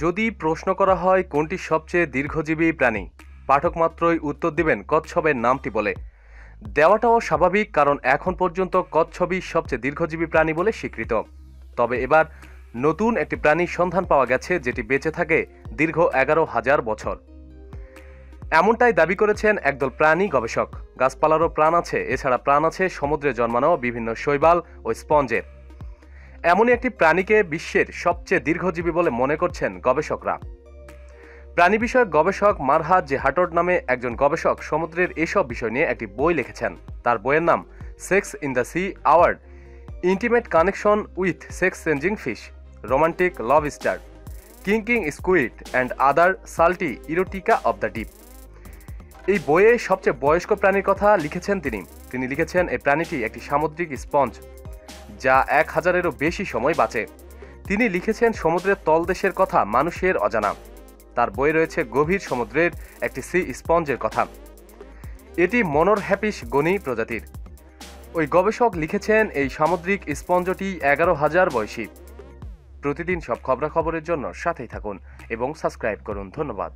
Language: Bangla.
যদি প্রশ্ন করা হয় কোনটি সবচেয়ে দীর্ঘজীবী প্রাণী, পাঠক মাত্রই উত্তর দিবেন কচ্ছপের নামটি বলে। দেওয়াটাও স্বাভাবিক, কারণ এখন পর্যন্ত কচ্ছপই সবচেয়ে দীর্ঘজীবী প্রাণী বলে স্বীকৃত। তবে এবার নতুন একটি প্রাণীর সন্ধান পাওয়া গেছে যেটি বেঁচে থাকে দীর্ঘ 11,000 বছর। এমনটাই দাবি করেছেন একদল প্রাণী গবেষক। গাছপালারও প্রাণ আছে, এছাড়া প্রাণ আছে সমুদ্রে জন্মানো বিভিন্ন শৈবাল ও স্পঞ্জের। এমনই একটি প্রাণীকে বিশ্বের সবচেয়ে দীর্ঘজীবী বলে মনে করছেন গবেষকরা। প্রাণী বিষয়ক গবেষক মারহাত জে হাটর্ড নামে একজন গবেষক সমুদ্রের এসব বিষয় নিয়ে একটি বই লিখেছেন। তার বইয়ের নাম sex in the sea, our intimate connection with sex changing fish, romantic lobster, king squid and other salty erotica of the deep. এই বইয়ে সবচেয়ে বয়স্ক প্রাণীর কথা লিখেছেন তিনি লিখেছেন এই প্রাণীটি একটি সামুদ্রিক স্পঞ্জ যা 1000-এরও বেশি সময় বাঁচে। তিনি লিখেছেন সমুদ্রের তলদেশের কথা মানুষের অজানা। তার বইয়ে রয়েছে গভীর সমুদ্রের একটি সি স্পঞ্জের কথা। এটি মনোরহ্যাপিস গনি প্রজাতির। ওই গবেষক লিখেছেন এই সামুদ্রিক স্পঞ্জটি 11,000 বয়সী। প্রতিদিন সব খবরাখবরের জন্য সাথেই থাকুন এবং সাবস্ক্রাইব করুন। ধন্যবাদ।